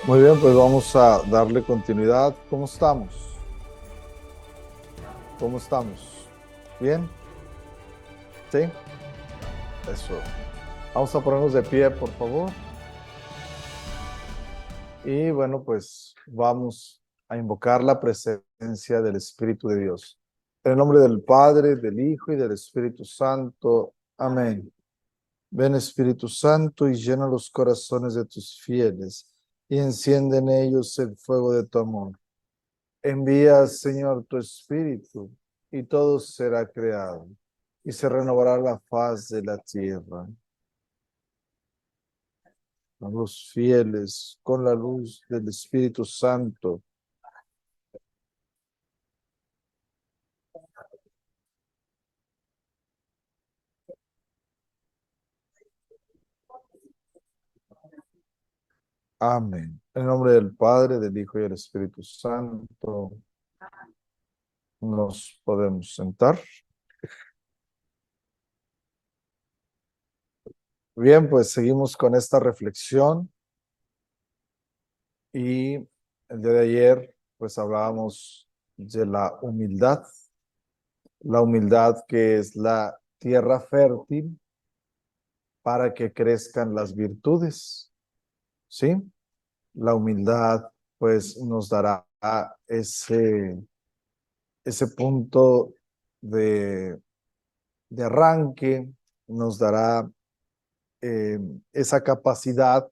Muy bien, pues vamos a darle continuidad. ¿Cómo estamos? ¿Cómo estamos? ¿Bien? ¿Sí? Eso. Vamos a ponernos de pie, por favor. Y bueno, pues vamos a invocar la presencia del Espíritu de Dios. En el nombre del Padre, del Hijo y del Espíritu Santo. Amén. Ven, Espíritu Santo, y llena los corazones de tus fieles y enciende en ellos el fuego de tu amor. Envía, Señor, tu Espíritu, y todo será creado, y se renovará la faz de la tierra. A los fieles, con la luz del Espíritu Santo. Amén. En el nombre del Padre, del Hijo y del Espíritu Santo, nos podemos sentar. Bien, pues seguimos con esta reflexión, y el día de ayer, pues hablábamos de la humildad que es la tierra fértil para que crezcan las virtudes, ¿sí? La humildad, pues, nos dará ese punto de, de arranque, nos dará eh, esa capacidad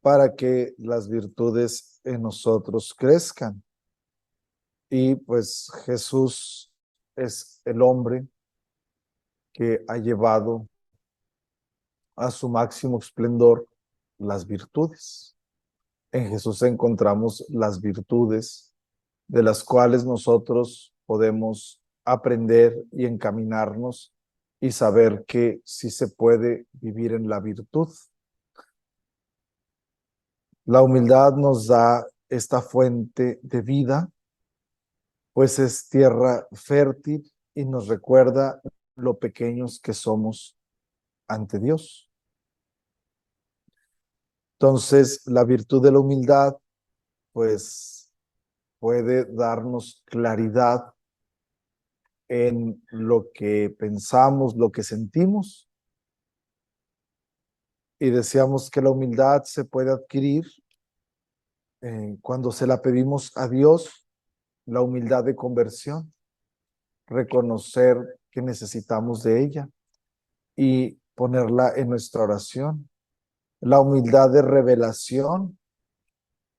para que las virtudes en nosotros crezcan. Y pues Jesús es el hombre que ha llevado a su máximo esplendor las virtudes. En Jesús encontramos las virtudes de las cuales nosotros podemos aprender y encaminarnos y saber que sí se puede vivir en la virtud. La humildad nos da esta fuente de vida, pues es tierra fértil y nos recuerda lo pequeños que somos ante Dios. Entonces, la virtud de la humildad, pues puede darnos claridad en lo que pensamos, lo que sentimos, y decíamos que la humildad se puede adquirir cuando se la pedimos a Dios, la humildad de conversión, reconocer que necesitamos de ella y ponerla en nuestra oración. La humildad de revelación,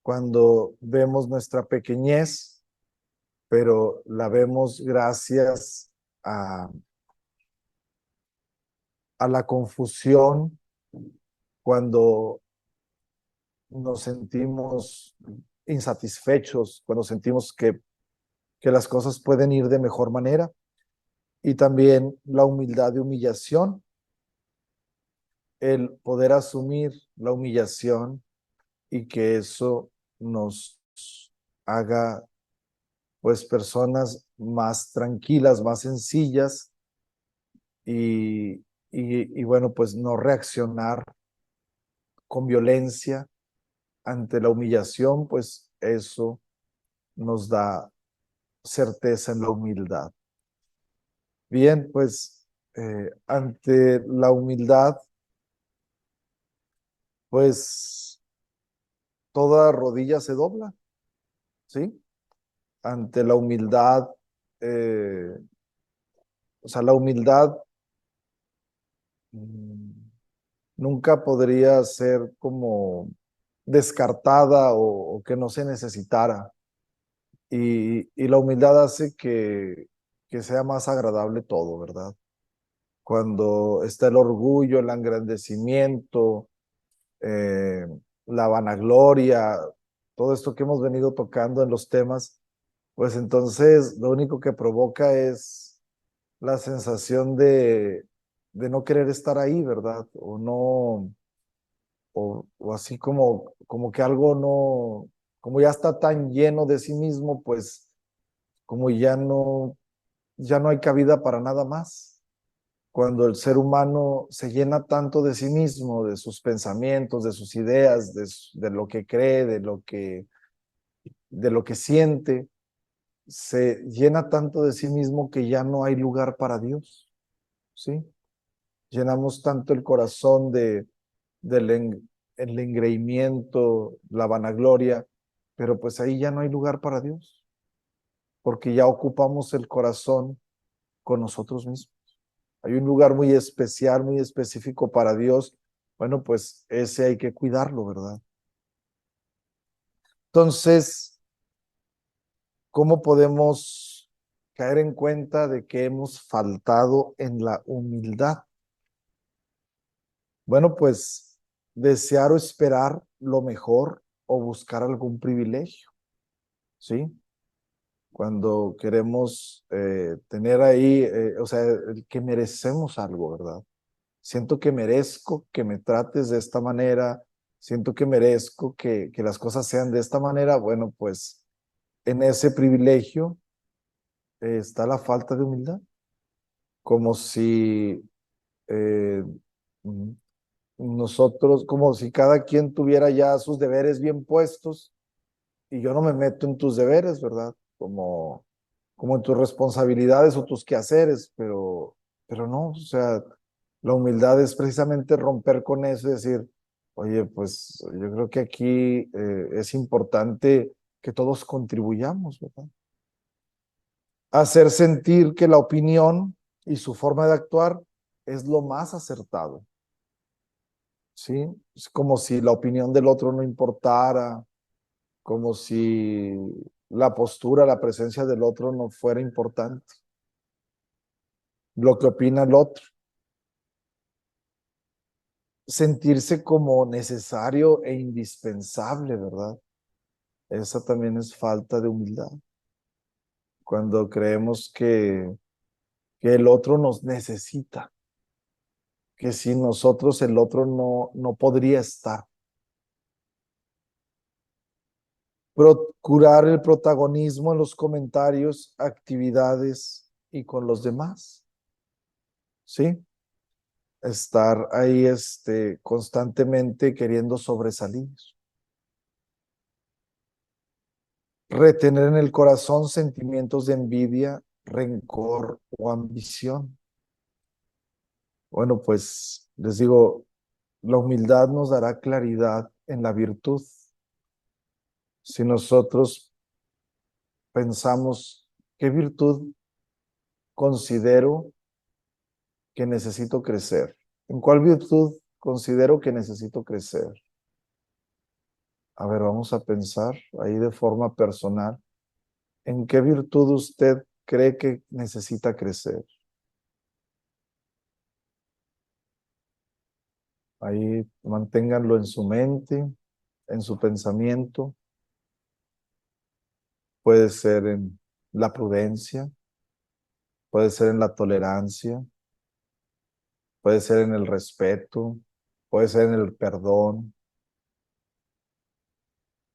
cuando vemos nuestra pequeñez, pero la vemos gracias a, a la confusión, cuando nos sentimos insatisfechos, cuando sentimos que las cosas pueden ir de mejor manera, y también la humildad de humillación, el poder asumir la humillación y que eso nos haga pues personas más tranquilas, más sencillas, y, y bueno, pues no reaccionar con violencia ante la humillación, pues eso nos da certeza en la humildad. Bien, pues ante la humildad, pues toda rodilla se dobla, ¿sí? Ante la humildad, eh, o sea, la humildad mm, nunca podría ser como descartada o que no se necesitara. Y la humildad hace que sea más agradable todo, ¿verdad? Cuando está el orgullo, el engrandecimiento, eh, la vanagloria, todo esto que hemos venido tocando en los temas, pues entonces lo único que provoca es la sensación de no querer estar ahí, ¿verdad? O no, o así como que algo no, como ya está tan lleno de sí mismo, pues como ya no hay cabida para nada más. cuando el ser humano se llena tanto de sí mismo, de sus pensamientos, de sus ideas, de lo que cree, de lo que siente, se llena tanto de sí mismo que ya no hay lugar para Dios, ¿sí? Llenamos tanto el corazón el engreimiento, la vanagloria, pero pues ahí ya no hay lugar para Dios, porque ya ocupamos el corazón con nosotros mismos. Hay un lugar muy especial, muy específico para Dios. Bueno, pues ese hay que cuidarlo, ¿verdad? Entonces, ¿cómo podemos caer en cuenta de que hemos faltado en la humildad? Bueno, pues desear o esperar lo mejor o buscar algún privilegio, ¿sí? Cuando queremos tener ahí, o sea, que merecemos algo, ¿verdad? Siento que merezco que me trates de esta manera, siento que merezco que las cosas sean de esta manera. Bueno, pues en ese privilegio está la falta de humildad, como si eh, mm, nosotros, como si cada quien tuviera ya sus deberes bien puestos y yo no me meto en tus deberes, ¿verdad? Como en tus responsabilidades o tus quehaceres, pero no, o sea, la humildad es precisamente romper con eso y decir, oye, pues yo creo que aquí es importante que todos contribuyamos, ¿verdad? Hacer sentir que la opinión y su forma de actuar es lo más acertado, ¿sí? Es como si la opinión del otro no importara, como si la postura, la presencia del otro no fuera importante, lo que opina el otro. Sentirse como necesario e indispensable, ¿verdad? Esa también es falta de humildad. Cuando creemos que el otro nos necesita, que sin nosotros el otro no podría estar. Procurar el protagonismo en los comentarios, actividades y con los demás, ¿sí? Estar ahí constantemente queriendo sobresalir. Retener en el corazón sentimientos de envidia, rencor o ambición. Bueno, pues les digo, la humildad nos dará claridad en la virtud. Si nosotros pensamos qué virtud considero que necesito crecer, ¿en cuál virtud considero que necesito crecer? A ver, vamos a pensar ahí de forma personal. ¿En qué virtud usted cree que necesita crecer? Ahí manténganlo en su mente, en su pensamiento. Puede ser en la prudencia, puede ser en la tolerancia, puede ser en el respeto, puede ser en el perdón.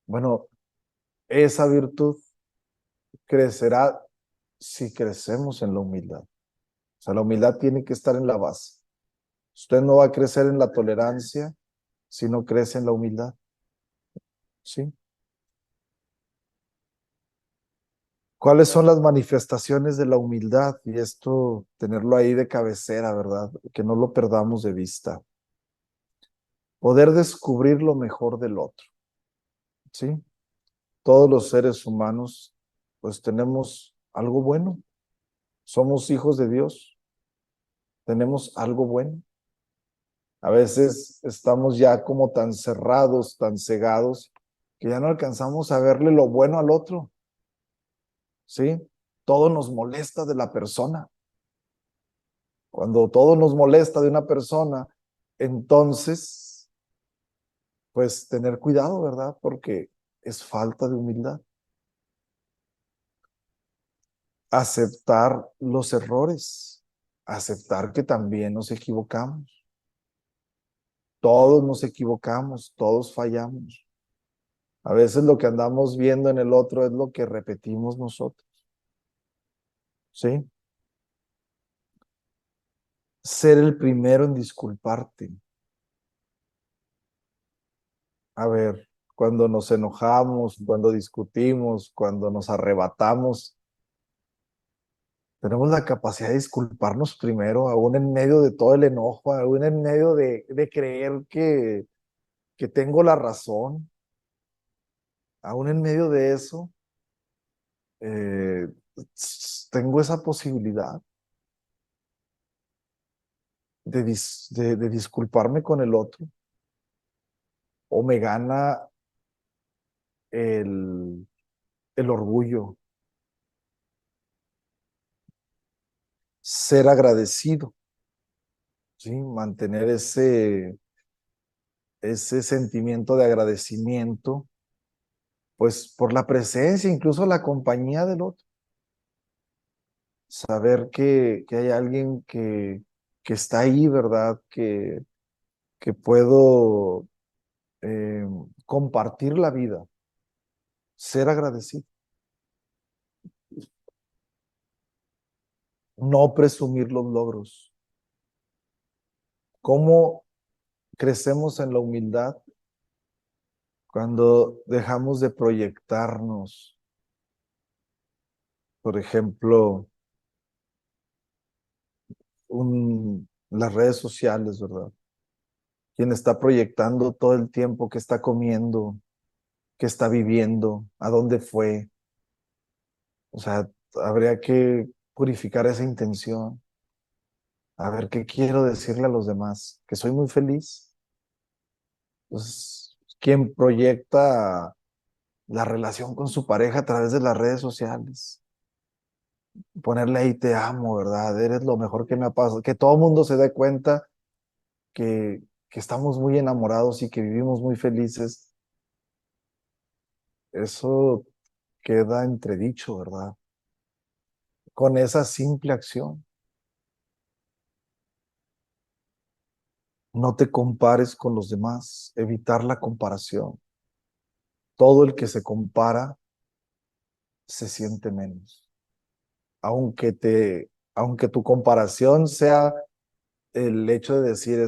Bueno, esa virtud crecerá si crecemos en la humildad. O sea, la humildad tiene que estar en la base. Usted no va a crecer en la tolerancia si no crece en la humildad. ¿Sí? ¿Cuáles son las manifestaciones de la humildad? Y esto, tenerlo ahí de cabecera, ¿verdad? Que no lo perdamos de vista. Poder descubrir lo mejor del otro, ¿sí? Todos los seres humanos, pues tenemos algo bueno. Somos hijos de Dios, tenemos algo bueno. A veces estamos ya como tan cerrados, tan cegados, que ya no alcanzamos a verle lo bueno al otro, ¿sí? Todo nos molesta de la persona. Cuando todo nos molesta de una persona, entonces, pues tener cuidado, ¿verdad? Porque es falta de humildad. Aceptar los errores, aceptar que también nos equivocamos. Todos nos equivocamos, todos fallamos. A veces lo que andamos viendo en el otro es lo que repetimos nosotros. ¿Sí? ser el primero en disculparte. A ver, cuando nos enojamos, cuando discutimos, cuando nos arrebatamos, tenemos la capacidad de disculparnos primero, aún en medio de todo el enojo, aún en medio de creer que tengo la razón, aún en medio de eso, eh, tengo esa posibilidad de disculparme con el otro, o me gana el, el orgullo, ser agradecido, ¿sí? Mantener ese sentimiento de agradecimiento, pues por la presencia, incluso la compañía del otro. Saber que hay alguien que está ahí, ¿verdad? Que puedo eh, compartir la vida, ser agradecido, no presumir los logros. ¿Cómo crecemos en la humildad? Cuando dejamos de proyectarnos, por ejemplo, las redes sociales, ¿verdad? Quien está proyectando todo el tiempo que está comiendo, que está viviendo, a dónde fue. O sea, habría que purificar esa intención. A ver, ¿qué quiero decirle a los demás? Que soy muy feliz. Pues, quien proyecta la relación con su pareja a través de las redes sociales, ponerle ahí te amo, ¿verdad? Eres lo mejor que me ha pasado. Que todo el mundo se dé cuenta que estamos muy enamorados y que vivimos muy felices. Eso queda entredicho, ¿verdad? Con esa simple acción. No te compares con los demás, evitar la comparación. Todo el que se compara se siente menos. Aunque tu comparación sea el hecho de decir,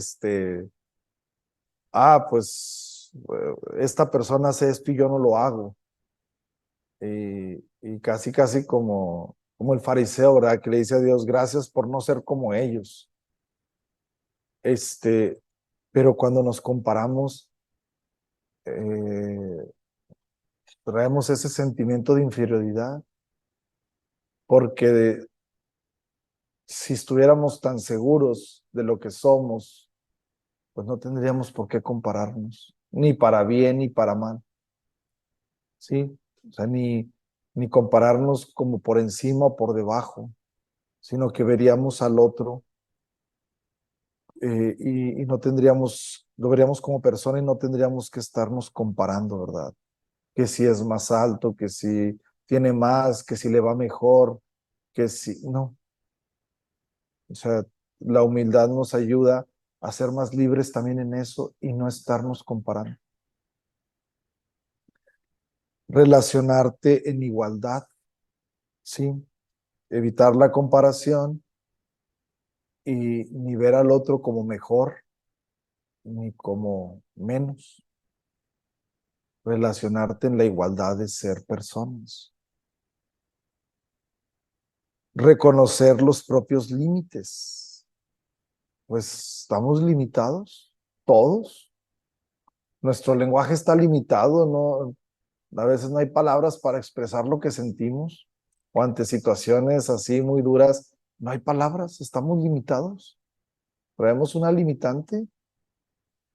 pues esta persona hace esto y yo no lo hago. Y casi, casi como el fariseo, ¿verdad? Que le dice a Dios, gracias por no ser como ellos. Pero cuando nos comparamos, eh, traemos ese sentimiento de inferioridad, porque si estuviéramos tan seguros de lo que somos, pues no tendríamos por qué compararnos, ni para bien ni para mal, ¿sí? O sea, ni compararnos como por encima o por debajo, sino que veríamos al otro y no tendríamos, lo veríamos como persona y no tendríamos que estarnos comparando, ¿verdad? Que si es más alto, que si tiene más, que si le va mejor, que si, no. O sea, la humildad nos ayuda a ser más libres también en eso y no estarnos comparando. Relacionarte en igualdad, ¿sí? Evitar la comparación y ni ver al otro como mejor ni como menos. Relacionarte en la igualdad de ser personas. Reconocer los propios límites. Pues estamos limitados, todos. Nuestro lenguaje está limitado, ¿no? A veces no hay palabras para expresar lo que sentimos o ante situaciones así muy duras, no hay palabras, estamos limitados. Traemos una limitante,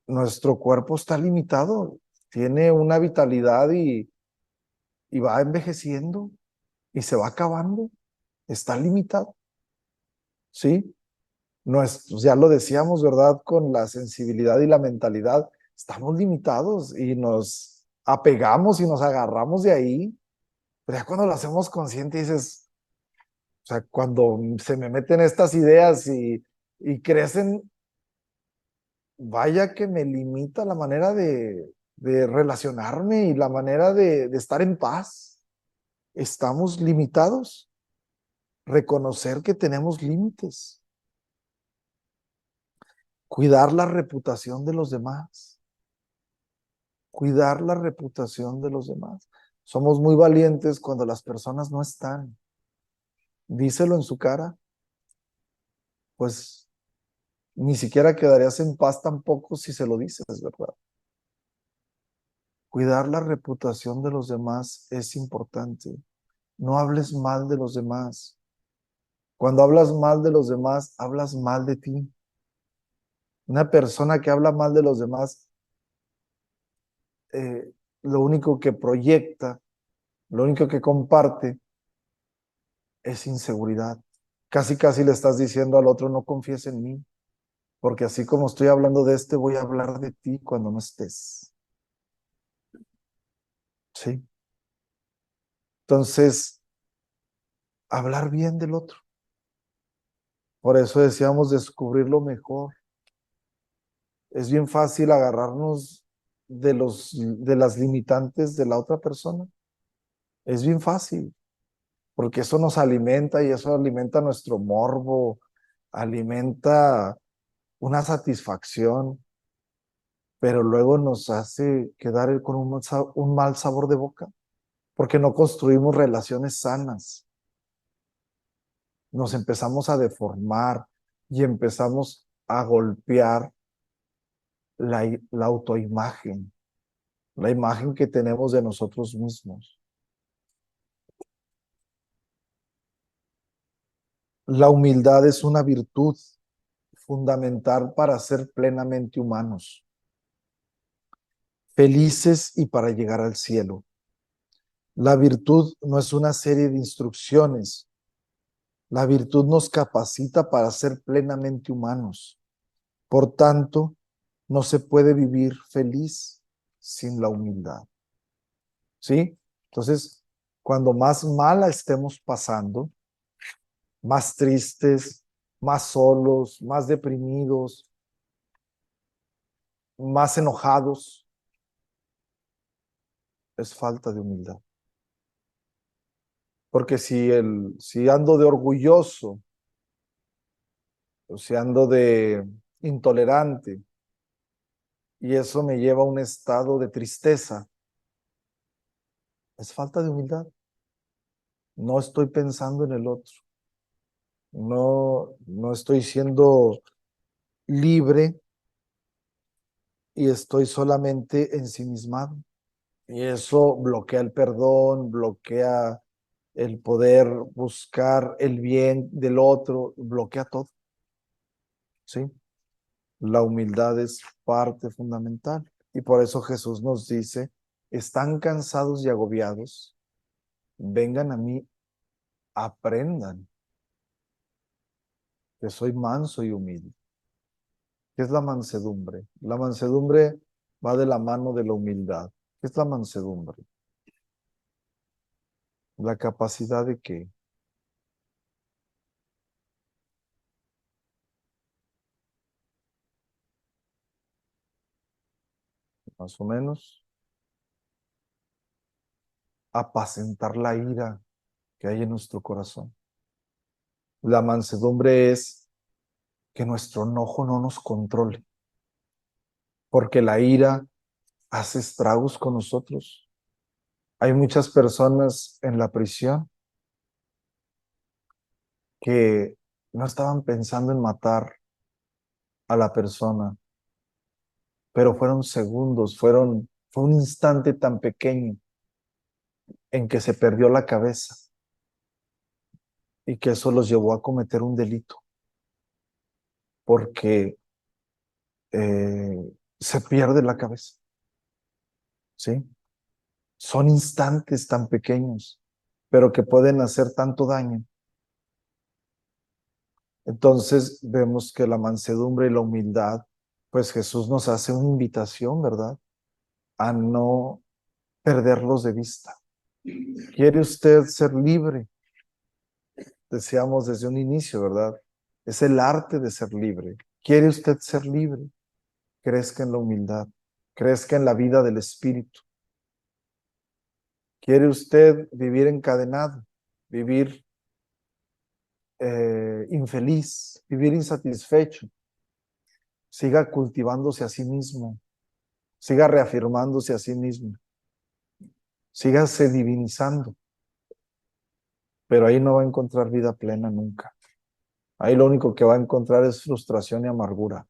nuestro cuerpo está limitado, tiene una vitalidad y va envejeciendo y se va acabando, está limitado, ¿sí? Ya lo decíamos, ¿verdad? Con la sensibilidad y la mentalidad, estamos limitados y nos apegamos y nos agarramos de ahí. Pero ya cuando lo hacemos consciente dices, o sea, cuando se me meten estas ideas y crecen, vaya que me limita la manera de relacionarme y la manera de estar en paz. Estamos limitados. Reconocer que tenemos límites. Cuidar la reputación de los demás. Cuidar la reputación de los demás. Somos muy valientes cuando las personas no están. Díselo en su cara, pues ni siquiera quedarías en paz tampoco si se lo dices, ¿verdad? Cuidar la reputación de los demás es importante. No hables mal de los demás. Cuando hablas mal de los demás, hablas mal de ti. Una persona que habla mal de los demás, lo único que proyecta, lo único que comparte es inseguridad. Casi, casi le estás diciendo al otro, no confíes en mí, porque así como estoy hablando de este, voy a hablar de ti cuando no estés. ¿Sí? Entonces, hablar bien del otro. Por eso decíamos descubrir lo mejor. Es bien fácil agarrarnos de las limitantes de la otra persona. Es bien fácil, porque eso nos alimenta y eso alimenta nuestro morbo, alimenta una satisfacción, pero luego nos hace quedar con un mal sabor de boca, porque no construimos relaciones sanas. Nos empezamos a deformar y empezamos a golpear la autoimagen, la imagen que tenemos de nosotros mismos. La humildad es una virtud fundamental para ser plenamente humanos, felices y para llegar al cielo. La virtud no es una serie de instrucciones. La virtud nos capacita para ser plenamente humanos. Por tanto, no se puede vivir feliz sin la humildad. ¿Sí? Entonces, cuando más mala estemos pasando, más tristes, más solos, más deprimidos, más enojados, es falta de humildad. Porque si ando de orgulloso, o si ando de intolerante, y eso me lleva a un estado de tristeza, es falta de humildad. No estoy pensando en el otro. No estoy siendo libre y estoy solamente ensimismado. Y eso bloquea el perdón, bloquea el poder buscar el bien del otro, bloquea todo. ¿Sí? La humildad es parte fundamental. Y por eso Jesús nos dice, están cansados y agobiados, vengan a mí, aprendan que soy manso y humilde. ¿Qué es la mansedumbre? La mansedumbre va de la mano de la humildad. ¿Qué es la mansedumbre? La capacidad de que más o menos apacentar la ira que hay en nuestro corazón. La mansedumbre es que nuestro enojo no nos controle, porque la ira hace estragos con nosotros. Hay muchas personas en la prisión que no estaban pensando en matar a la persona, pero fueron segundos, fue un instante tan pequeño en que se perdió la cabeza y que eso los llevó a cometer un delito, porque se pierde la cabeza, ¿sí? Son instantes tan pequeños, pero que pueden hacer tanto daño. Entonces vemos que la mansedumbre y la humildad, pues Jesús nos hace una invitación, ¿verdad? A no perderlos de vista. ¿Quiere usted ser libre? Decíamos desde un inicio, ¿verdad? Es el arte de ser libre. ¿Quiere usted ser libre? Crezca en la humildad, crezca en la vida del Espíritu. ¿Quiere usted vivir encadenado, vivir infeliz, vivir insatisfecho? siga cultivándose a sí mismo, siga reafirmándose a sí mismo, sígase divinizando, pero ahí no va a encontrar vida plena nunca. Ahí lo único que va a encontrar es frustración y amargura.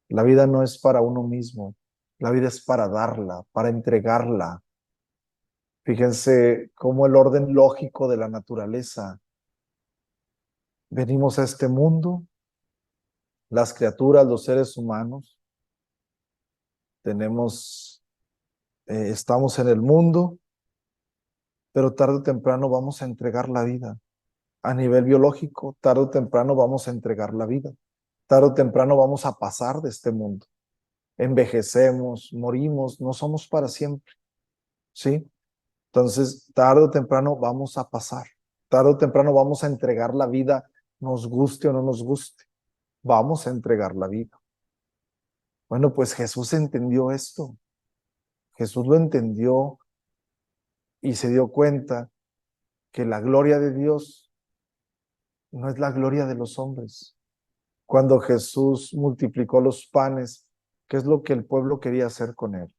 La vida no es para uno mismo, la vida es para darla, para entregarla. Fíjense cómo el orden lógico de la naturaleza. Venimos a este mundo, las criaturas, los seres humanos, estamos en el mundo, pero tarde o temprano vamos a entregar la vida. A nivel biológico, tarde o temprano vamos a entregar la vida. Tarde o temprano vamos a pasar de este mundo. Envejecemos, morimos, no somos para siempre, ¿sí? Entonces, tarde o temprano vamos a pasar. Tarde o temprano vamos a entregar la vida, nos guste o no nos guste. Vamos a entregar la vida. Bueno, pues Jesús entendió esto. Jesús lo entendió y se dio cuenta que la gloria de Dios no es la gloria de los hombres. Cuando Jesús multiplicó los panes, ¿qué es lo que el pueblo quería hacer con él?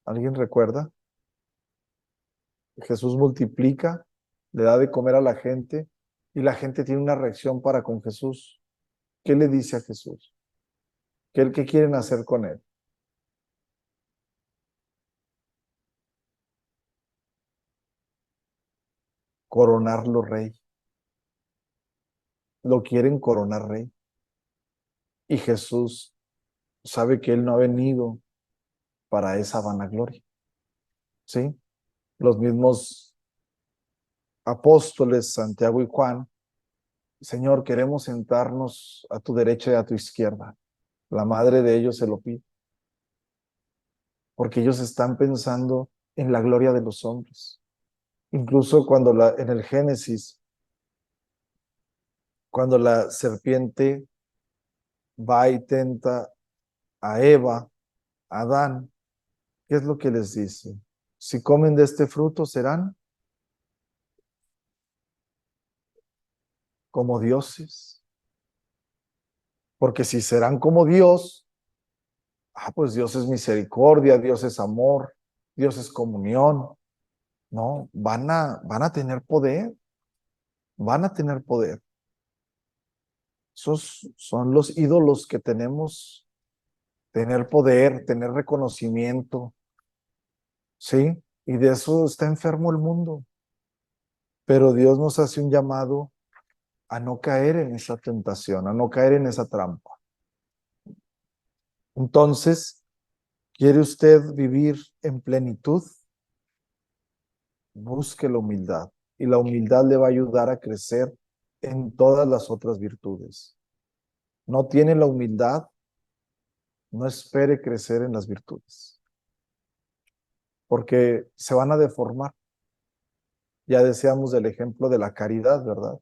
¿Alguien recuerda? Jesús multiplica, le da de comer a la gente y la gente tiene una reacción para con Jesús. ¿Qué le dice a Jesús? ¿Qué quieren hacer con él? Coronarlo rey. Lo quieren coronar rey. Y Jesús sabe que él no ha venido para esa vanagloria. ¿Sí? Los mismos apóstoles, Santiago y Juan, Señor, queremos sentarnos a tu derecha y a tu izquierda. La madre de ellos se lo pide, porque ellos están pensando en la gloria de los hombres. Incluso en el Génesis, cuando la serpiente va y tenta a Eva, a Adán, ¿qué es lo que les dice? Si comen de este fruto serán como dioses, porque si serán como Dios, pues Dios es misericordia, Dios es amor, Dios es comunión. No, van a tener poder, van a tener poder. Esos son los ídolos que tenemos, tener poder, tener reconocimiento, ¿sí? Y de eso está enfermo el mundo. Pero Dios nos hace un llamado a no caer en esa tentación, a no caer en esa trampa. Entonces, ¿quiere usted vivir en plenitud? Busque la humildad. Y la humildad le va a ayudar a crecer en todas las otras virtudes. No tiene la humildad, no espere crecer en las virtudes, porque se van a deformar. Ya decíamos del ejemplo de la caridad, ¿verdad?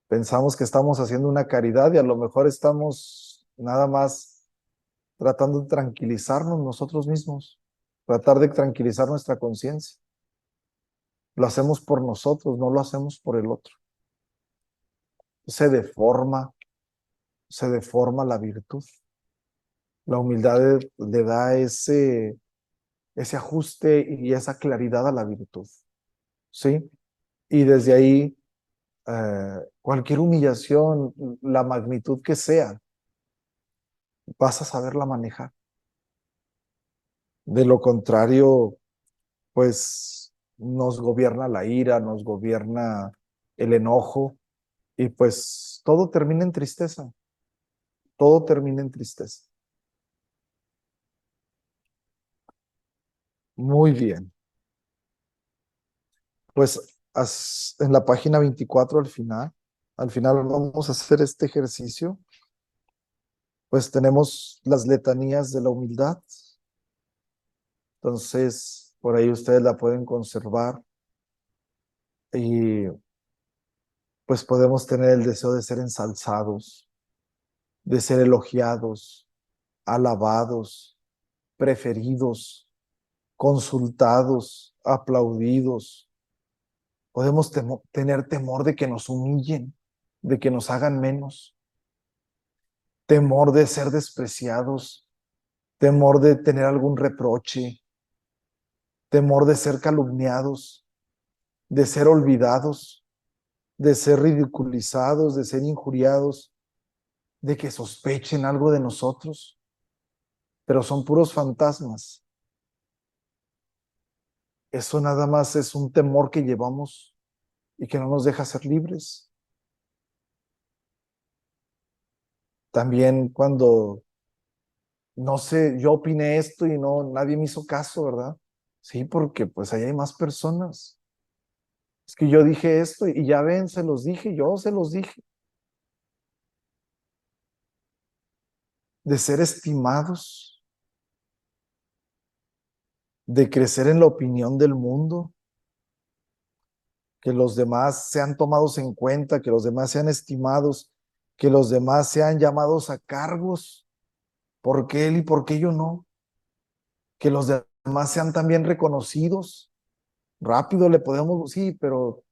Pensamos que estamos haciendo una caridad y a lo mejor estamos nada más tratando de tranquilizarnos nosotros mismos, tratar de tranquilizar nuestra conciencia. Lo hacemos por nosotros, no lo hacemos por el otro. Se deforma, se deforma la virtud. La humildad le da ese ajuste y esa claridad a la virtud, ¿sí? Y desde ahí, cualquier humillación, la magnitud que sea, vas a saberla manejar. De lo contrario, pues nos gobierna la ira, nos gobierna el enojo y pues todo termina en tristeza, todo termina en tristeza. Muy bien, pues en la página 24 al final vamos a hacer este ejercicio, pues tenemos las letanías de la humildad, entonces por ahí ustedes la pueden conservar y pues podemos tener el deseo de ser ensalzados, de ser elogiados, alabados, preferidos, consultados, aplaudidos. Podemos tener temor de que nos humillen, de que nos hagan menos, temor de ser despreciados, temor de tener algún reproche, temor de ser calumniados, de ser olvidados, de ser ridiculizados, de ser injuriados, de que sospechen algo de nosotros, pero son puros fantasmas. Eso nada más es un temor que llevamos y que no nos deja ser libres. También cuando, no sé, yo opiné esto y no, nadie me hizo caso, ¿verdad? Sí, porque pues ahí hay más personas. Es que yo dije esto y ya ven, se los dije, yo se los dije. De ser estimados, de crecer en la opinión del mundo, que los demás sean tomados en cuenta, que los demás sean estimados, que los demás sean llamados a cargos. ¿Por qué él y por qué yo no? Que los demás sean también reconocidos. Rápido le podemos, sí, pero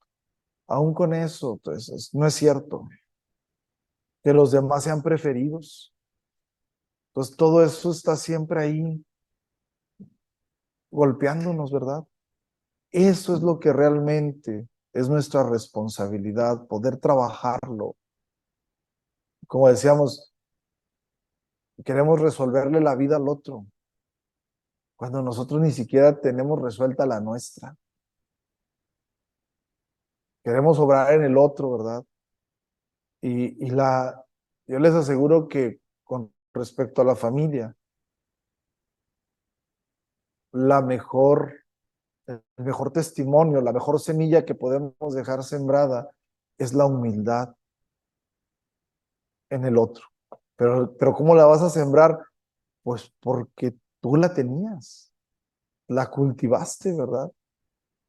aún con eso, pues no es cierto. Que los demás sean preferidos. Entonces todo eso está siempre ahí golpeándonos, ¿verdad? Eso es lo que realmente es nuestra responsabilidad, poder trabajarlo. Como decíamos, queremos resolverle la vida al otro, cuando nosotros ni siquiera tenemos resuelta la nuestra. Queremos obrar en el otro, ¿verdad? Yo les aseguro que con respecto a la familia, la mejor, el mejor testimonio, la mejor semilla que podemos dejar sembrada es la humildad en el otro. Pero ¿cómo la vas a sembrar? Pues porque tú la tenías, la cultivaste, ¿verdad?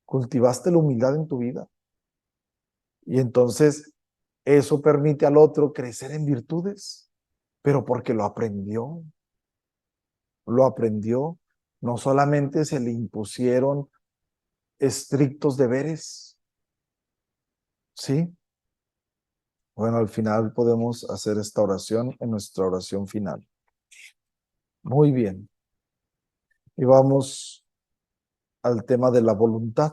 Cultivaste la humildad en tu vida. Y entonces eso permite al otro crecer en virtudes, pero porque lo aprendió. No solamente se le impusieron estrictos deberes, ¿sí? Bueno, al final podemos hacer esta oración en nuestra oración final. Muy bien. Y vamos al tema de la voluntad.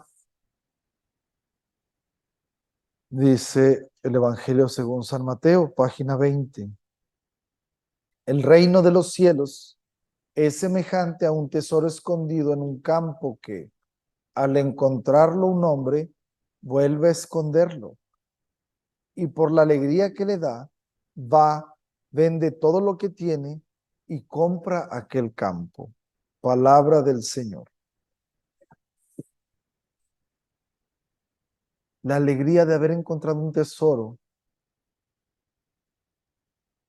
Dice el Evangelio según San Mateo, página 20. El reino de los cielos es semejante a un tesoro escondido en un campo que, al encontrarlo un hombre, vuelve a esconderlo. Y por la alegría que le da, va, vende todo lo que tiene y compra aquel campo. Palabra del Señor. La alegría de haber encontrado un tesoro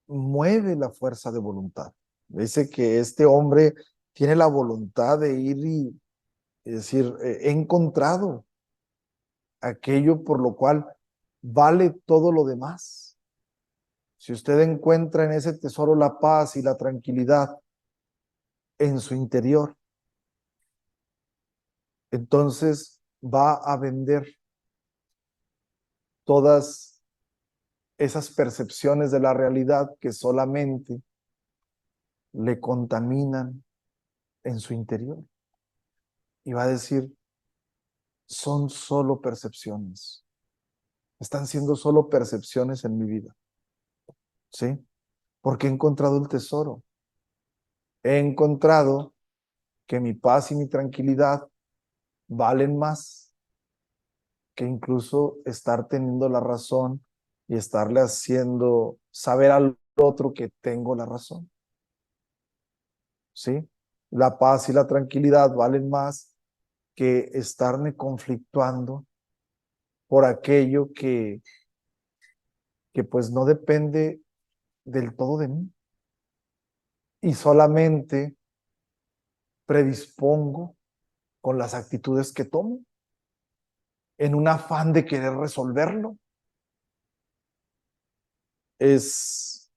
mueve la fuerza de voluntad. Dice que este hombre tiene la voluntad de ir y decir, he encontrado aquello por lo cual vale todo lo demás. Si usted encuentra en ese tesoro la paz y la tranquilidad en su interior, entonces va a vender todas esas percepciones de la realidad que solamente le contaminan en su interior. Y va a decir, son solo percepciones. Están siendo solo percepciones en mi vida. ¿Sí? Porque he encontrado el tesoro. He encontrado que mi paz y mi tranquilidad valen más que incluso estar teniendo la razón y estarle haciendo saber al otro que tengo la razón. ¿Sí? La paz y la tranquilidad valen más que estarme conflictuando por aquello que pues no depende del todo de mí. Y solamente predispongo con las actitudes que tomo en un afán de querer resolverlo. Es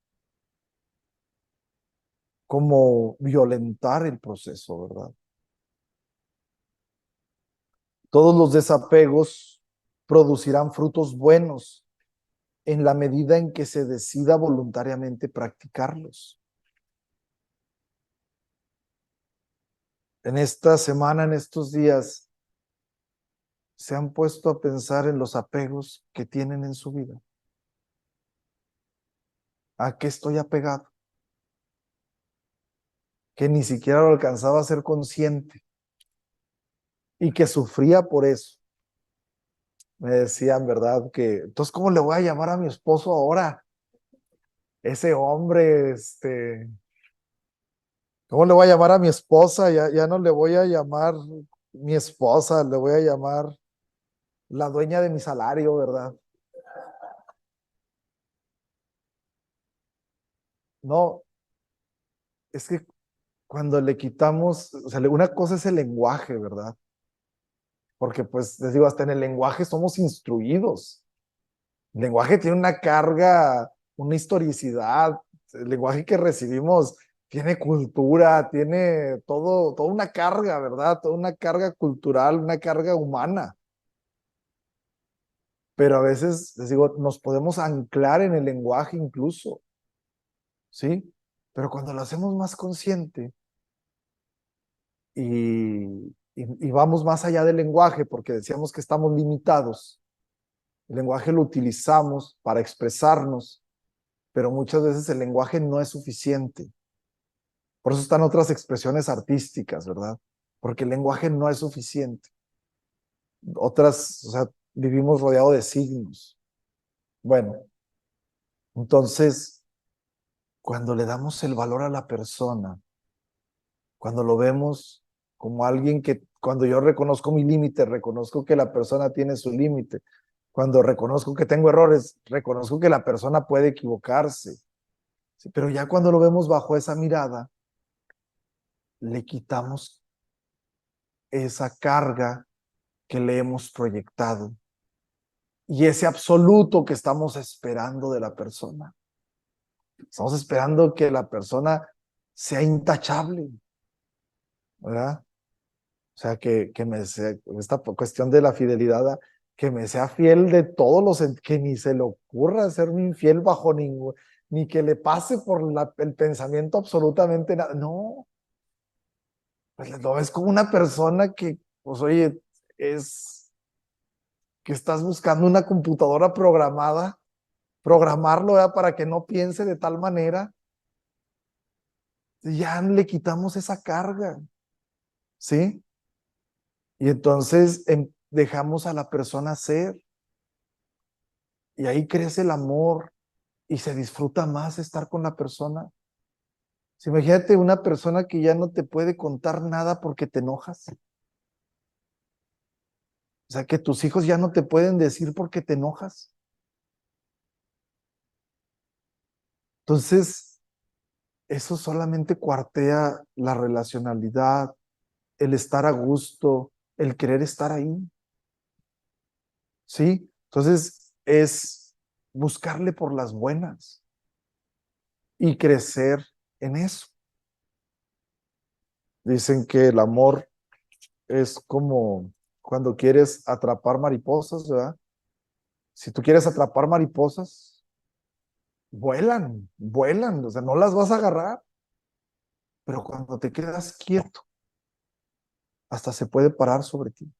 como violentar el proceso, ¿verdad? Todos los desapegos producirán frutos buenos en la medida en que se decida voluntariamente practicarlos. En esta semana, en estos días, se han puesto a pensar en los apegos que tienen en su vida. ¿A qué estoy apegado? Que ni siquiera lo alcanzaba a ser consciente y que sufría por eso. Me decían, ¿verdad? Que, entonces, ¿cómo le voy a llamar a mi esposo ahora? Ese hombre, ¿cómo le voy a llamar a mi esposa? Ya no le voy a llamar mi esposa, le voy a llamar la dueña de mi salario, ¿verdad? No, es que cuando le quitamos, o sea, una cosa es el lenguaje, ¿verdad? Porque pues les digo, hasta en el lenguaje somos instruidos. El lenguaje tiene una carga, una historicidad. El lenguaje que recibimos tiene cultura, tiene todo, toda una carga, ¿verdad? Toda una carga cultural, una carga humana. Pero a veces, les digo, nos podemos anclar en el lenguaje incluso, ¿sí? Pero cuando lo hacemos más consciente y vamos más allá del lenguaje, porque decíamos que estamos limitados, el lenguaje lo utilizamos para expresarnos, pero muchas veces el lenguaje no es suficiente. Por eso están otras expresiones artísticas, ¿verdad? Porque el lenguaje no es suficiente. Otras, o sea, vivimos rodeados de signos. Bueno, entonces, cuando le damos el valor a la persona, cuando lo vemos como alguien que, cuando yo reconozco mi límite, reconozco que la persona tiene su límite, cuando reconozco que tengo errores, reconozco que la persona puede equivocarse, ¿sí? Pero ya cuando lo vemos bajo esa mirada, le quitamos esa carga que le hemos proyectado y ese absoluto que estamos esperando de la persona. Estamos esperando que la persona sea intachable, ¿verdad? O sea, que me sea, esta cuestión de la fidelidad, que me sea fiel de todos los, que ni se le ocurra serme infiel bajo ningún, ni que le pase por el pensamiento absolutamente nada. No, pues lo ves como una persona que, pues oye, es que estás buscando una computadora programada, programarlo, ¿verdad? Para que no piense de tal manera, ya le quitamos esa carga, ¿sí? Y entonces dejamos a la persona ser. Y ahí crece el amor y se disfruta más estar con la persona. Si imagínate una persona que ya no te puede contar nada porque te enojas. O sea, que tus hijos ya no te pueden decir porque te enojas. Entonces, eso solamente cuartea la relacionalidad, el estar a gusto, el querer estar ahí. ¿Sí? Entonces, es buscarle por las buenas y crecer en eso. Dicen que el amor es como cuando quieres atrapar mariposas, ¿verdad? Si tú quieres atrapar mariposas, vuelan, vuelan, o sea, no las vas a agarrar, pero cuando te quedas quieto, hasta se puede parar sobre ti.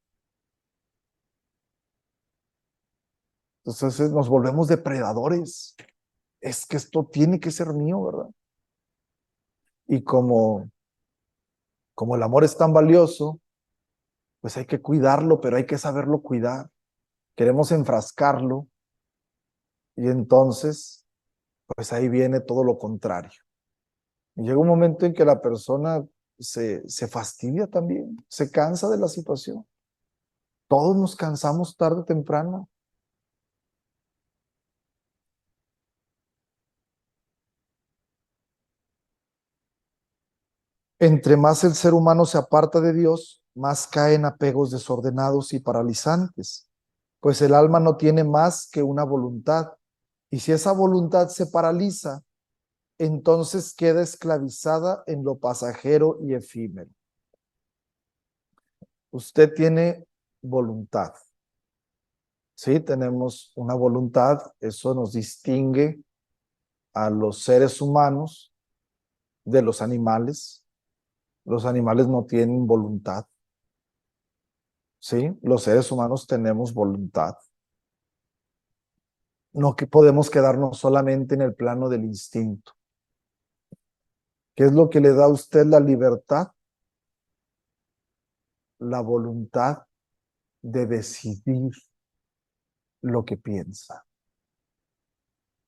Entonces nos volvemos depredadores. Es que esto tiene que ser mío, ¿verdad? Y como el amor es tan valioso, pues hay que cuidarlo, pero hay que saberlo cuidar. Queremos enfrascarlo y entonces, pues ahí viene todo lo contrario. Y llega un momento en que la persona se fastidia también, se cansa de la situación. Todos nos cansamos tarde o temprano. Entre más el ser humano se aparta de Dios, más caen apegos desordenados y paralizantes, pues el alma no tiene más que una voluntad. Y si esa voluntad se paraliza, entonces queda esclavizada en lo pasajero y efímero. Usted tiene voluntad, Sí, tenemos una voluntad, eso nos distingue a los seres humanos de los animales. Los animales no tienen voluntad, ¿sí? Los seres humanos tenemos voluntad. No que podemos quedarnos solamente en el plano del instinto. ¿Qué es lo que le da a usted la libertad? La voluntad de decidir lo que piensa,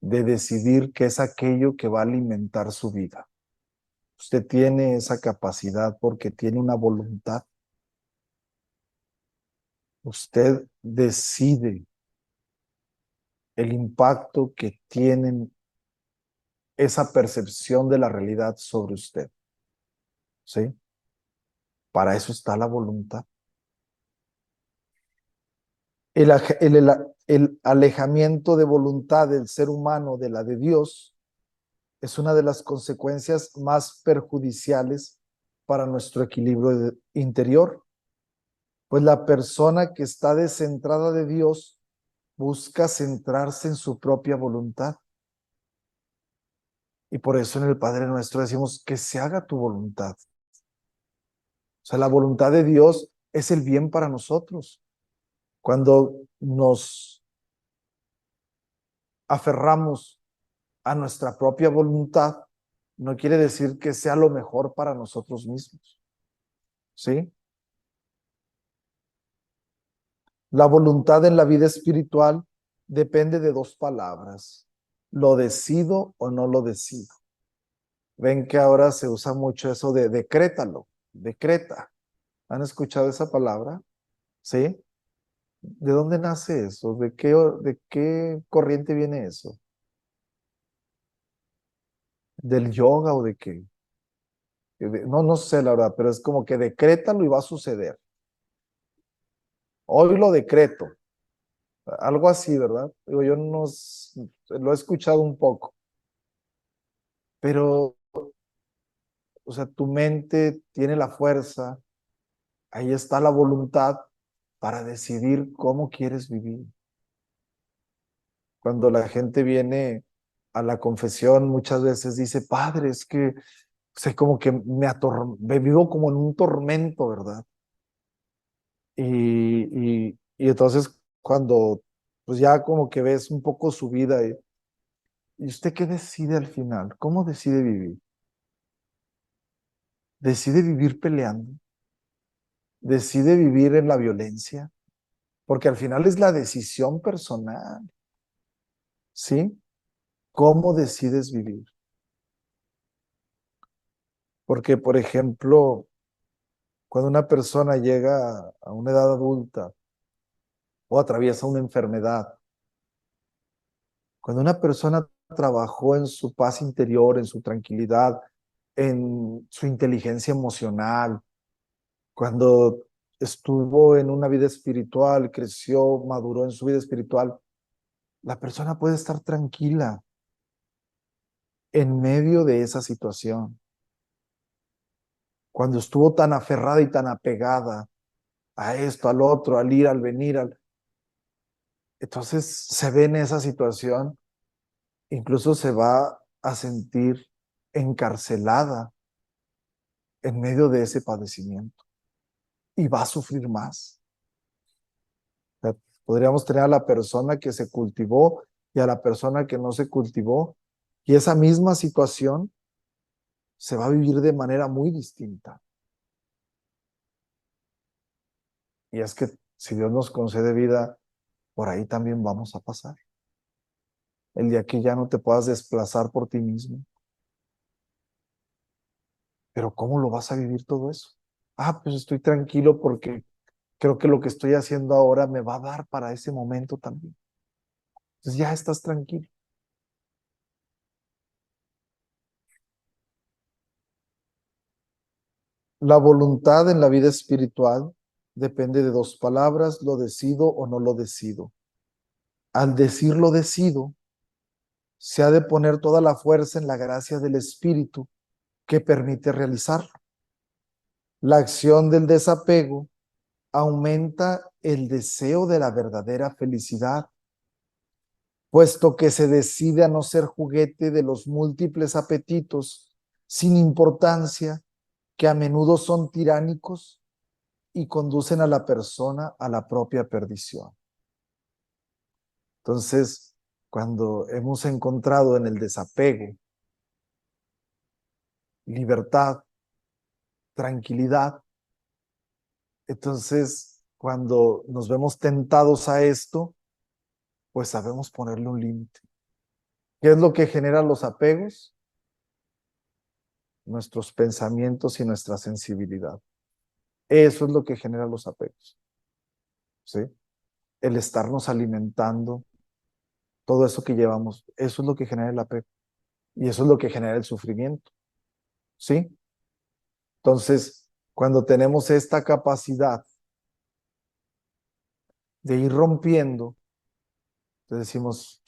de decidir qué es aquello que va a alimentar su vida. Usted tiene esa capacidad porque tiene una voluntad. Usted decide el impacto que tienen esa percepción de la realidad sobre usted, ¿sí? Para eso está la voluntad. El alejamiento de voluntad del ser humano de la de Dios es una de las consecuencias más perjudiciales para nuestro equilibrio interior, pues la persona que está descentrada de Dios busca centrarse en su propia voluntad. Y por eso en el Padre Nuestro decimos que se haga tu voluntad. O sea, la voluntad de Dios es el bien para nosotros. Cuando nos aferramos a nuestra propia voluntad, no quiere decir que sea lo mejor para nosotros mismos. ¿Sí? La voluntad en la vida espiritual depende de dos palabras. ¿Lo decido o no lo decido? Ven que ahora se usa mucho eso de decrétalo, decreta. ¿Han escuchado esa palabra? ¿Sí? ¿De dónde nace eso? ¿De qué corriente viene eso? ¿Del yoga o de qué? No, no sé la verdad, pero es como que decrétalo y va a suceder. Hoy lo decreto. Algo así, ¿verdad? Digo, yo no lo he escuchado un poco, pero, o sea, tu mente tiene la fuerza, ahí está la voluntad para decidir cómo quieres vivir. Cuando la gente viene a la confesión, muchas veces dice, Padre, es que, o sea, como que me vivo como en un tormento, ¿verdad? Y entonces cuando, pues ya como que ves un poco su vida, ¿y usted qué decide al final? ¿Cómo decide vivir? ¿Decide vivir peleando? ¿Decide vivir en la violencia? Porque al final es la decisión personal, ¿sí? ¿Cómo decides vivir? Porque, por ejemplo, cuando una persona llega a una edad adulta o atraviesa una enfermedad, cuando una persona trabajó en su paz interior, en su tranquilidad, en su inteligencia emocional, cuando estuvo en una vida espiritual, creció, maduró en su vida espiritual, la persona puede estar tranquila en medio de esa situación. Cuando estuvo tan aferrada y tan apegada a esto, al otro, al ir, al venir, entonces se ve en esa situación, incluso se va a sentir encarcelada en medio de ese padecimiento y va a sufrir más. O sea, podríamos tener a la persona que se cultivó y a la persona que no se cultivó, y esa misma situación se va a vivir de manera muy distinta. Y es que si Dios nos concede vida, por ahí también vamos a pasar. El día que ya no te puedas desplazar por ti mismo. Pero ¿cómo lo vas a vivir todo eso? Ah, pues estoy tranquilo porque creo que lo que estoy haciendo ahora me va a dar para ese momento también. Entonces ya estás tranquilo. La voluntad en la vida espiritual depende de dos palabras, lo decido o no lo decido. Al decir lo decido, se ha de poner toda la fuerza en la gracia del Espíritu que permite realizarlo. La acción del desapego aumenta el deseo de la verdadera felicidad, puesto que se decide a no ser juguete de los múltiples apetitos sin importancia que a menudo son tiránicos y conducen a la persona a la propia perdición. Entonces, cuando hemos encontrado en el desapego libertad, tranquilidad, entonces cuando nos vemos tentados a esto, pues sabemos ponerle un límite. ¿Qué es lo que genera los apegos? Nuestros pensamientos y nuestra sensibilidad. Eso es lo que genera los apegos, ¿sí? El estarnos alimentando, todo eso que llevamos, eso es lo que genera el apego. Y eso es lo que genera el sufrimiento, ¿sí? Entonces, cuando tenemos esta capacidad de ir rompiendo, entonces decimos,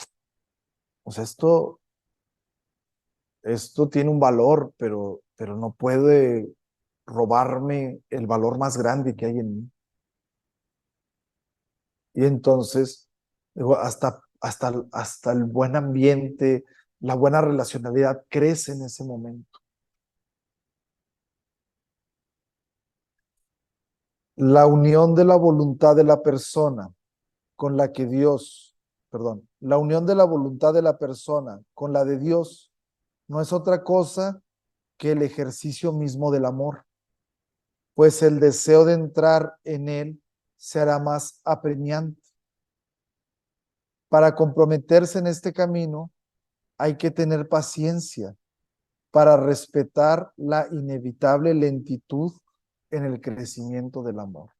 o sea, esto tiene un valor, pero no puede robarme el valor más grande que hay en mí. Y entonces, digo, hasta el buen ambiente, la buena relacionalidad crece en ese momento. La unión de la voluntad de la persona con la que Dios, perdón, la unión de la voluntad de la persona con la de Dios no es otra cosa que el ejercicio mismo del amor, pues el deseo de entrar en él se hará más apremiante. Para comprometerse en este camino hay que tener paciencia para respetar la inevitable lentitud en el crecimiento del amor.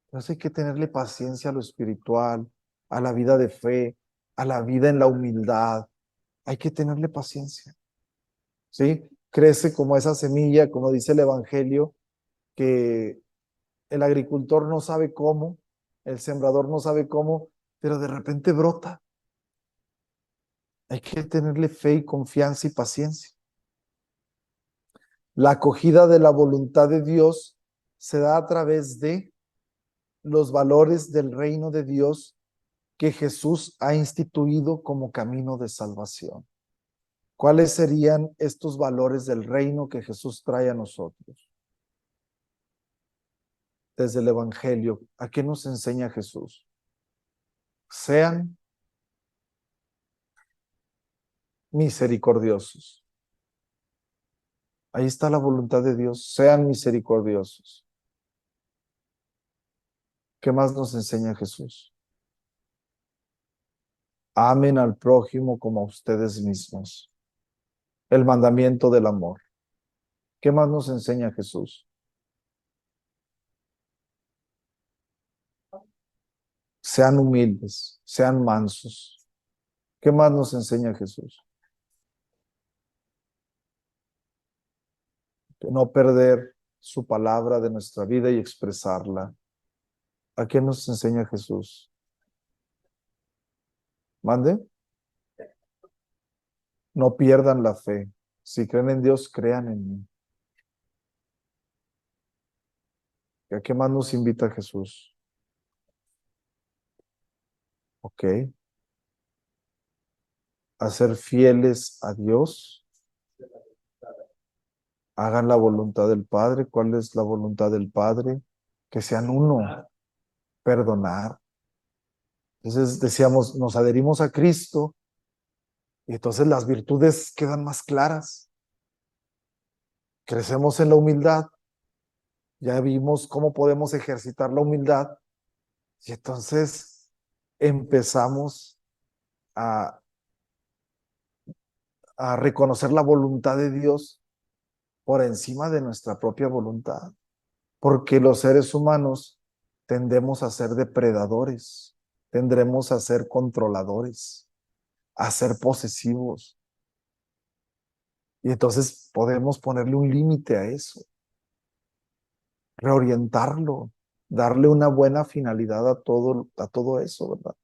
Entonces hay que tenerle paciencia a lo espiritual, a la vida de fe, a la vida en la humildad. Hay que tenerle paciencia, ¿sí? Crece como esa semilla, como dice el Evangelio, que el agricultor no sabe cómo, el sembrador no sabe cómo, pero de repente brota. Hay que tenerle fe y confianza y paciencia. La acogida de la voluntad de Dios se da a través de los valores del reino de Dios que Jesús ha instituido como camino de salvación. ¿Cuáles serían estos valores del reino que Jesús trae a nosotros? Desde el Evangelio, ¿a qué nos enseña Jesús? Sean misericordiosos. Ahí está la voluntad de Dios, sean misericordiosos. ¿Qué más nos enseña Jesús? Amen al prójimo como a ustedes mismos. El mandamiento del amor. ¿Qué más nos enseña Jesús? Sean humildes, sean mansos. ¿Qué más nos enseña Jesús? No perder su palabra de nuestra vida y expresarla. ¿A qué nos enseña Jesús? ¿Mande? No pierdan la fe. Si creen en Dios, crean en mí. ¿A qué más nos invita Jesús? Ok. A ser fieles a Dios. Hagan la voluntad del Padre. ¿Cuál es la voluntad del Padre? Que sean uno. Perdonar. Entonces decíamos, nos adherimos a Cristo y entonces las virtudes quedan más claras. Crecemos en la humildad. Ya vimos cómo podemos ejercitar la humildad y entonces empezamos a, a reconocer la voluntad de Dios por encima de nuestra propia voluntad, porque los seres humanos tendemos a ser depredadores, tendremos a ser controladores, a ser posesivos, y entonces podemos ponerle un límite a eso, reorientarlo, darle una buena finalidad a todo eso, ¿verdad?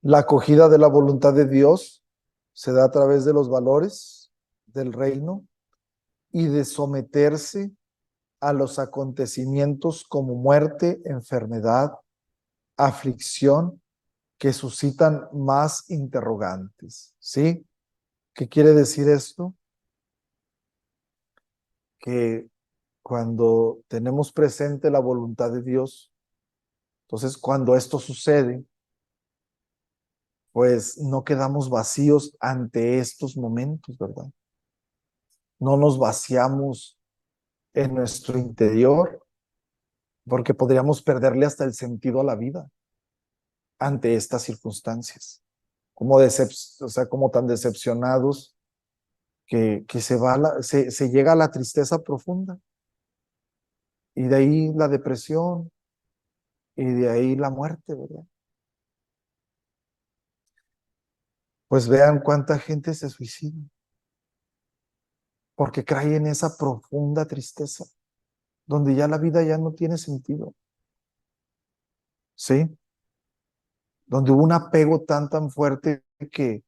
La acogida de la voluntad de Dios se da a través de los valores del reino y de someterse a los acontecimientos como muerte, enfermedad, aflicción, que suscitan más interrogantes. ¿Sí? ¿Qué quiere decir esto? Que cuando tenemos presente la voluntad de Dios, entonces cuando esto sucede, pues no quedamos vacíos ante estos momentos, ¿verdad? No nos vaciamos en nuestro interior, porque podríamos perderle hasta el sentido a la vida ante estas circunstancias, como, o sea, como tan decepcionados que se llega a la tristeza profunda, y de ahí la depresión, y de ahí la muerte, ¿verdad? Pues vean cuánta gente se suicida, porque cae en esa profunda tristeza, donde ya la vida ya no tiene sentido, ¿sí? Donde hubo un apego tan fuerte que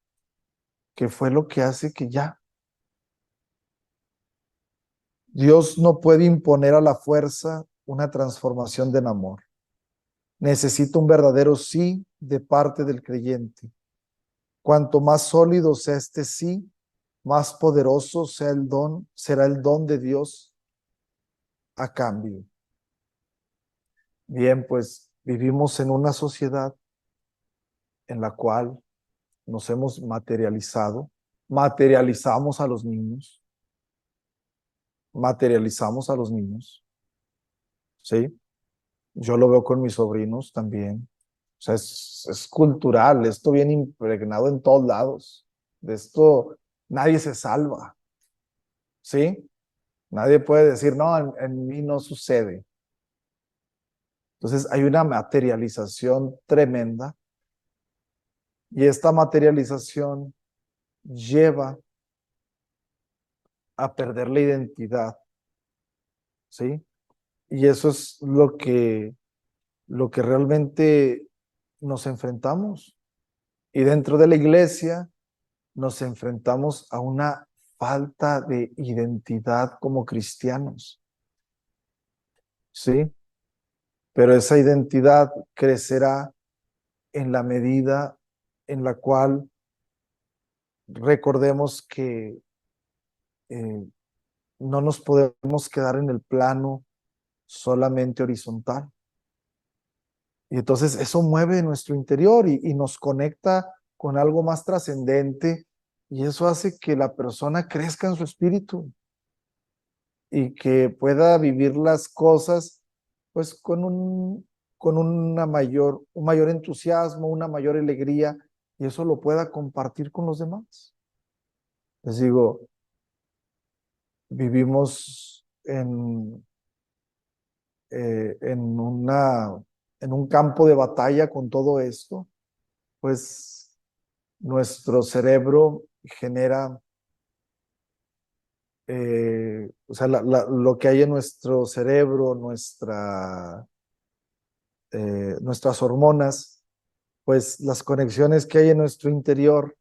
fue lo que hace que ya Dios no puede imponer a la fuerza una transformación en amor. Necesita un verdadero sí de parte del creyente. Cuanto más sólido sea este sí, más poderoso sea el don, será el don de Dios a cambio. Bien, pues vivimos en una sociedad en la cual nos hemos materializamos a los niños, ¿sí? Yo lo veo con mis sobrinos también. O sea, es cultural, esto viene impregnado en todos lados. De esto nadie se salva, ¿sí? Nadie puede decir, no, en mí no sucede. Entonces hay una materialización tremenda, y esta materialización lleva a perder la identidad, ¿sí? Y eso es lo que realmente nos enfrentamos. Y dentro de la iglesia nos enfrentamos a una falta de identidad como cristianos, ¿sí? Pero esa identidad crecerá en la medida en la cual recordemos que eh, no nos podemos quedar en el plano solamente horizontal. Y entonces eso mueve nuestro interior y nos conecta con algo más trascendente, y eso hace que la persona crezca en su espíritu y que pueda vivir las cosas pues con un mayor entusiasmo, una mayor alegría, y eso lo pueda compartir con los demás. Les digo, vivimos en en un campo de batalla con todo esto, pues nuestro cerebro genera, o sea, lo que hay en nuestro cerebro, nuestras hormonas, pues las conexiones que hay en nuestro interior,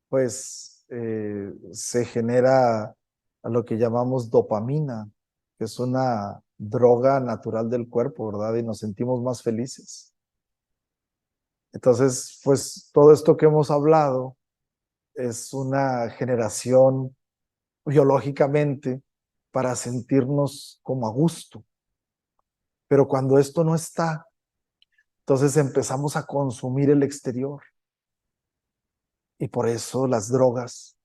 pues se genera a lo que llamamos dopamina, que es una droga natural del cuerpo, ¿verdad? Y nos sentimos más felices. Entonces, pues todo esto que hemos hablado es una generación biológicamente para sentirnos como a gusto. Pero cuando esto no está, entonces empezamos a consumir el exterior. Y por eso las drogas,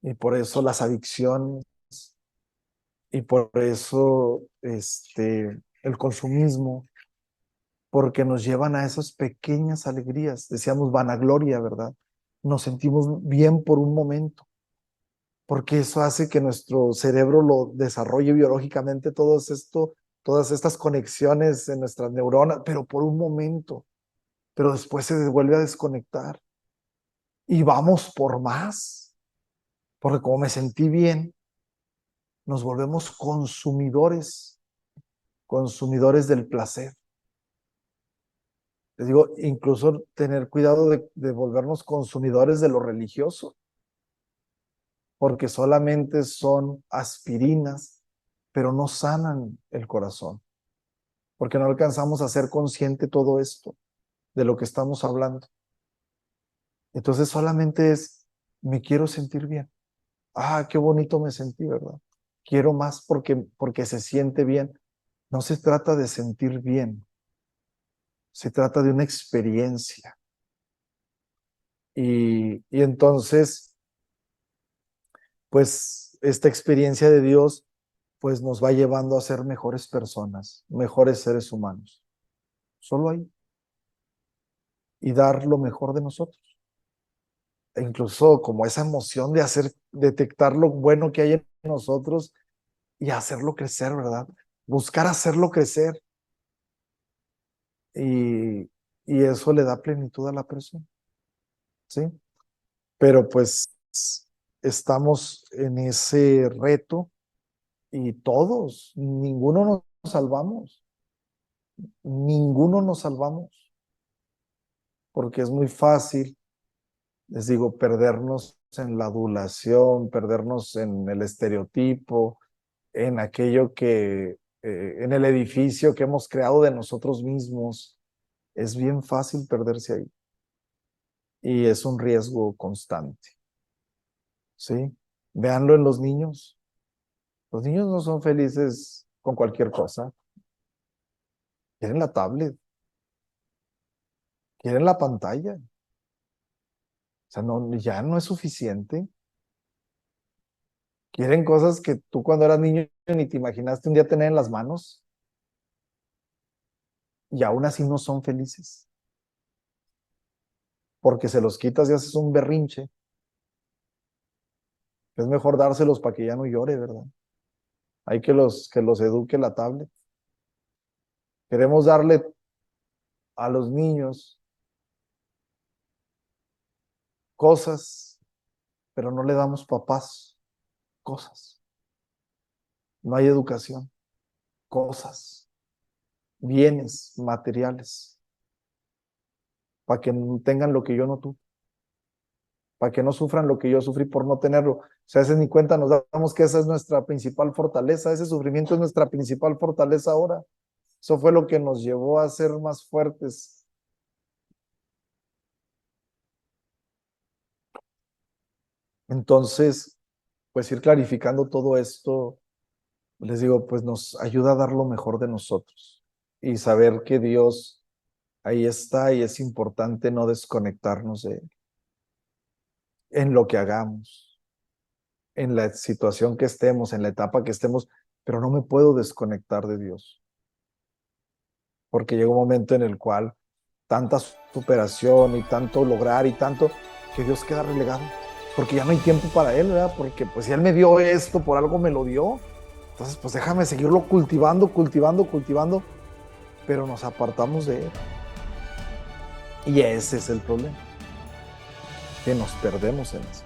y por eso las adicciones, y por eso el consumismo, porque nos llevan a esas pequeñas alegrías. Decíamos vanagloria, ¿verdad? Nos sentimos bien por un momento, porque eso hace que nuestro cerebro lo desarrolle biológicamente, todas estas conexiones en nuestras neuronas, pero por un momento, pero después se vuelve a desconectar y vamos por más, porque como me sentí bien, nos volvemos consumidores del placer. Les digo, incluso tener cuidado de volvernos consumidores de lo religioso, porque solamente son aspirinas pero no sanan el corazón, porque no alcanzamos a ser consciente todo esto de lo que estamos hablando. Entonces solamente es, me quiero sentir bien. Ah, qué bonito me sentí, ¿verdad? Quiero más porque se siente bien. No se trata de sentir bien, se trata de una experiencia. Y entonces, pues, esta experiencia de Dios, pues nos va llevando a ser mejores personas, mejores seres humanos. Solo ahí. Y dar lo mejor de nosotros. E incluso como esa emoción de detectar lo bueno que hay en nosotros y hacerlo crecer, ¿verdad? Buscar hacerlo crecer. Y, y eso le da plenitud a la persona, ¿sí? Pero pues estamos en ese reto y todos, ninguno nos salvamos, porque es muy fácil, les digo, perdernos en la adulación, perdernos en el estereotipo, en aquello en el edificio que hemos creado de nosotros mismos. Es bien fácil perderse ahí y es un riesgo constante, ¿sí? Véanlo en los niños. Los niños no son felices con cualquier cosa. Quieren la tablet, quieren la pantalla. O sea, no, ya no es suficiente. Quieren cosas que tú cuando eras niño ni te imaginaste un día tener en las manos y aún así no son felices. Porque se los quitas y haces un berrinche. Es mejor dárselos para que ya no llore, ¿verdad? Hay que los eduque la tablet. Queremos darle a los niños cosas, pero no le damos papás cosas. No hay educación, cosas, bienes materiales, para que tengan lo que yo no tuve, para que no sufran lo que yo sufrí por no tenerlo. O sea, a veces ni cuenta nos damos que esa es nuestra principal fortaleza, ese sufrimiento es nuestra principal fortaleza ahora. Eso fue lo que nos llevó a ser más fuertes. Entonces, pues ir clarificando todo esto, les digo, pues nos ayuda a dar lo mejor de nosotros y saber que Dios ahí está y es importante no desconectarnos de Él en lo que hagamos, en la situación que estemos, en la etapa que estemos, pero no me puedo desconectar de Dios, porque llega un momento en el cual tanta superación y tanto lograr y tanto que Dios queda relegado, porque ya no hay tiempo para Él, ¿verdad? Porque pues si Él me dio esto, por algo me lo dio, entonces pues déjame seguirlo cultivando, cultivando, cultivando, pero nos apartamos de Él. Y ese es el problema, que nos perdemos en eso.